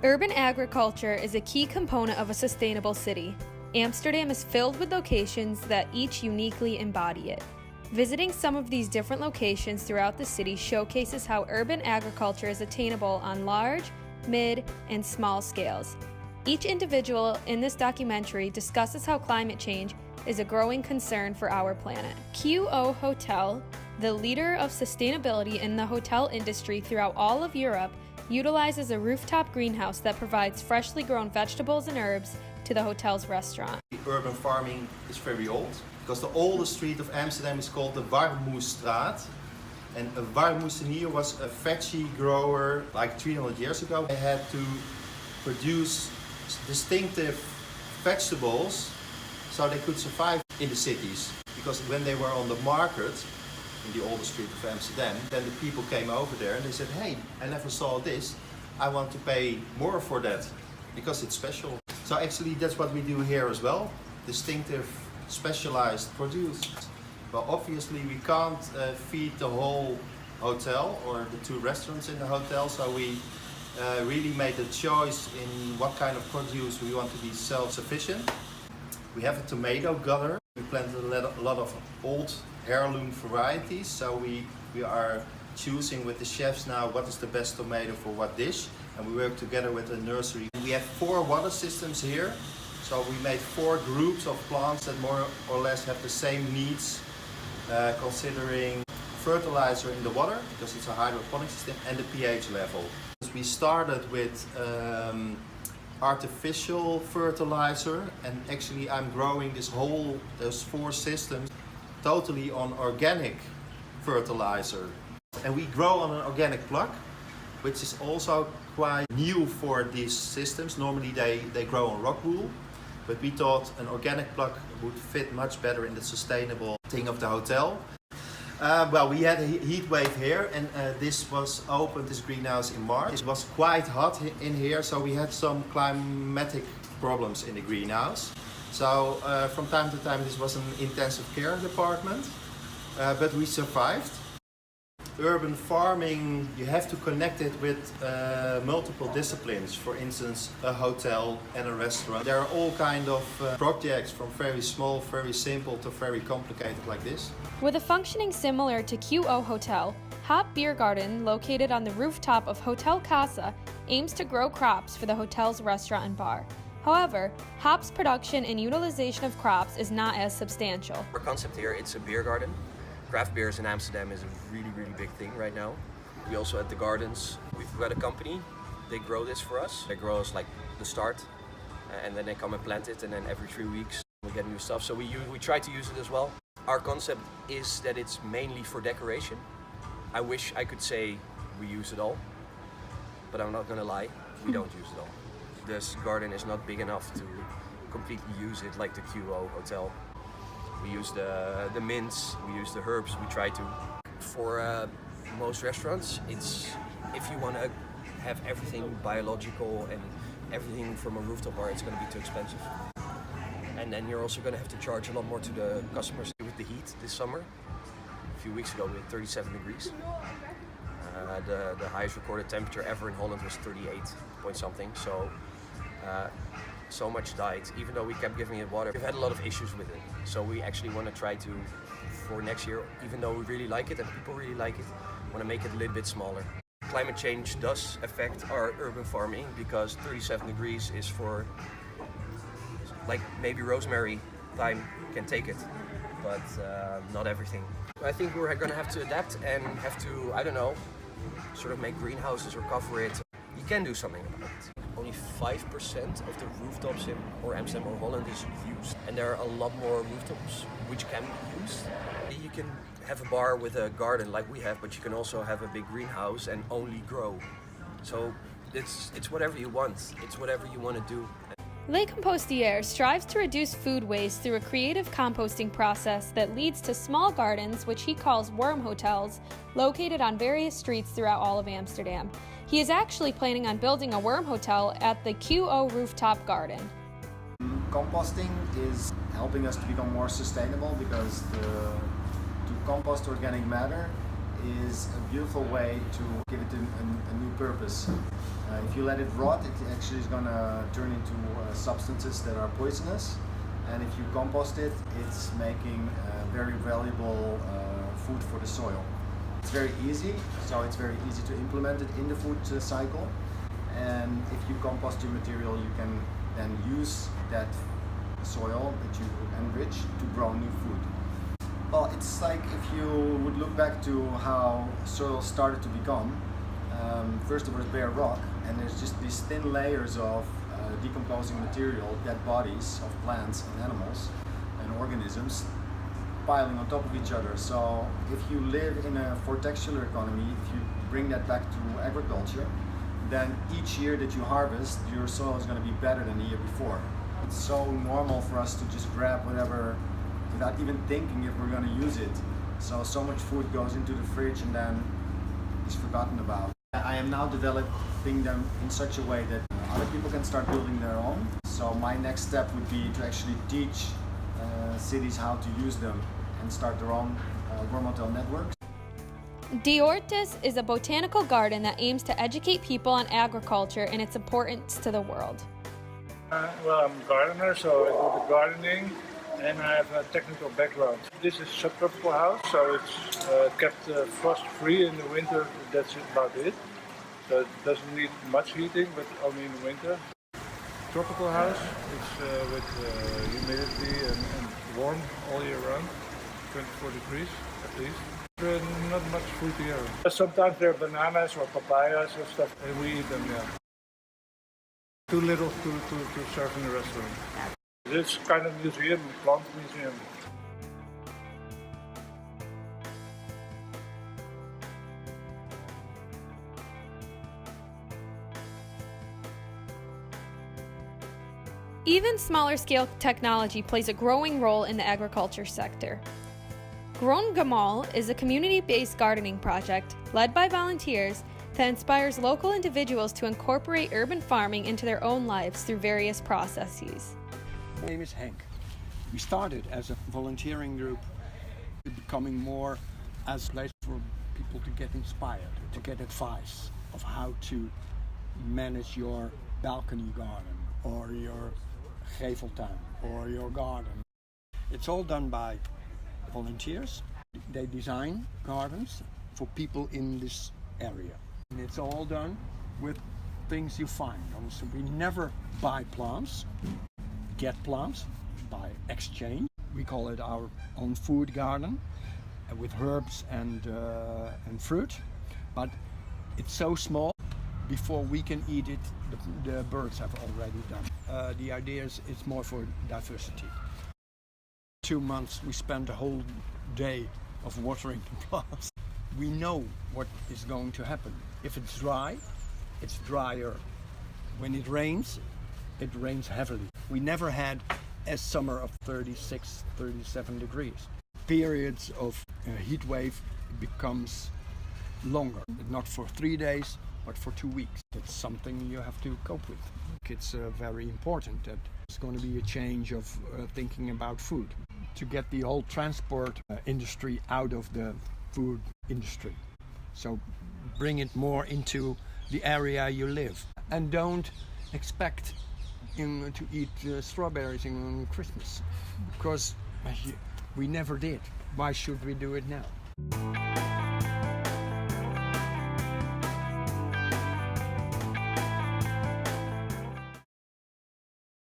Urban agriculture is a key component of a sustainable city. Amsterdam is filled with locations that each uniquely embody it. Visiting some of these different locations throughout the city showcases how urban agriculture is attainable on large, mid, and small scales. Each individual in this documentary discusses how climate change is a growing concern for our planet. QO Hotel, the leader of sustainability in the hotel industry throughout all of Europe, utilizes a rooftop greenhouse that provides freshly grown vegetables and herbs to the hotel's restaurant. Urban farming is very old because the oldest street of Amsterdam is called the Warmoestraat. And a warmoesenier was a veggie grower like 300 years ago. They had to produce distinctive vegetables so they could survive in the cities. Because when they were on the market, in the oldest street of Amsterdam, then the people came over there and they said, hey, I never saw this, I want to pay more for that because it's special. So actually that's what we do here as well, distinctive, specialized produce. But obviously we can't feed the whole hotel or the 2 restaurants in the hotel, so we really made a choice in what kind of produce we want to be self-sufficient. We have a tomato gutter. We planted a lot of old heirloom varieties, so we are choosing with the chefs now what is the best tomato for what dish, and we work together with the nursery. We have 4 water systems here, so we made 4 groups of plants that more or less have the same needs, considering fertilizer in the water, because it's a hydroponic system, and the pH level. We started with artificial fertilizer, and actually I'm growing those 4 systems totally on organic fertilizer. And we grow on an organic plug, which is also quite new for these systems. Normally they grow on rock wool, but we thought an organic plug would fit much better in the sustainable thing of the hotel. Well, we had a heat wave here, and this was opened, this greenhouse, in March. It was quite hot in here, so we had some climatic problems in the greenhouse. So from time to time this was an intensive care department, but we survived. Urban farming, you have to connect it with multiple disciplines. For instance, a hotel and a restaurant. There are all kind of projects, from very small, very simple to very complicated like this. With a functioning similar to QO Hotel, Hop Beer Garden, located on the rooftop of Hotel Casa, aims to grow crops for the hotel's restaurant and bar. However, hops production and utilization of crops is not as substantial. Our concept here, it's a beer garden. Craft beers in Amsterdam is a really, really big thing right now. We also at the gardens, we've got a company, they grow this for us. They grow us like the start, and then they come and plant it, and then every 3 weeks we get new stuff. So we try to use it as well. Our concept is that it's mainly for decoration. I wish I could say we use it all, but I'm not gonna lie, we don't use it all. This garden is not big enough to completely use it like the QO Hotel. We use the mints, we use the herbs, we try to. For most restaurants, it's, if you want to have everything biological and everything from a rooftop bar, it's going to be too expensive. And then you're also going to have to charge a lot more to the customers. With the heat this summer, a few weeks ago we had 37 degrees. The highest recorded temperature ever in Holland was 38 point something. So much died, even though we kept giving it water. We've had a lot of issues with it. So we actually want to try to, for next year, even though we really like it and people really like it, want to make it a little bit smaller. Climate change does affect our urban farming because 37 degrees is for, like, maybe rosemary thyme can take it, but not everything. I think we're going to have to adapt and have to, I don't know, sort of make greenhouses or cover it. You can do something about it. Only 5% of the rooftops in Amsterdam or Holland is used, and there are a lot more rooftops which can be used. You can have a bar with a garden like we have, but you can also have a big greenhouse and only grow. So it's whatever you want. It's whatever you want to do. Le Compostier strives to reduce food waste through a creative composting process that leads to small gardens, which he calls worm hotels, located on various streets throughout all of Amsterdam. He is actually planning on building a worm hotel at the QO rooftop garden. Composting is helping us to become more sustainable because to compost organic matter is a beautiful way to give it a new purpose. If you let it rot, it actually is going to turn into substances that are poisonous. And if you compost it, it's making very valuable food for the soil. It's very easy, so it's very easy to implement it in the food cycle. And if you compost your material, you can then use that soil that you enrich to grow new food. Well, it's like if you would look back to how soil started to become. First it was bare rock, and there's just these thin layers of decomposing material, dead bodies of plants and animals and organisms piling on top of each other. So if you live in a vortexular economy, if you bring that back to agriculture, then each year that you harvest, your soil is going to be better than the year before. It's so normal for us to just grab whatever without even thinking if we're going to use it. So much food goes into the fridge and then is forgotten about. I am now developing them in such a way that other people can start building their own. So my next step would be to actually teach cities how to use them and start their own worm hotel networks. De Hortus is a botanical garden that aims to educate people on agriculture and its importance to the world. Well, I'm a gardener, so I do the gardening, and I have a technical background. This is a subtropical house, so it's kept frost-free in the winter. That's about it. So it doesn't need much heating, but only in the winter. Tropical house, it's with humidity and warm all year round, 24 degrees at least. Not much fruit here. Sometimes there are bananas or papayas or stuff, and we eat them, yeah. Too little to serve in the restaurant. It's kind of museum, plant museum. Even smaller scale technology plays a growing role in the agriculture sector. Grown Gamal is a community-based gardening project led by volunteers that inspires local individuals to incorporate urban farming into their own lives through various processes. My name is Henk. We started as a volunteering group, becoming more as a place for people to get inspired, to get advice of how to manage your balcony garden or your geveltuin or your garden. It's all done by volunteers. They design gardens for people in this area. And it's all done with things you find. So we never buy plants, get plants by exchange. We call it our own food garden with herbs and fruit. But it's so small, before we can eat it, the birds have already done. The idea is it's more for diversity. 2 months we spent a whole day of watering the plants. We know what is going to happen. If it's dry, it's drier. When it rains heavily. We never had a summer of 36, 37 degrees. Periods of heat wave becomes longer, not for 3 days, but for 2 weeks. That's something you have to cope with. It's very important that it's going to be a change of thinking about food to get the whole transport industry out of the food industry. So bring it more into the area you live, and don't expect to eat strawberries on Christmas, because we never did. Why should we do it now?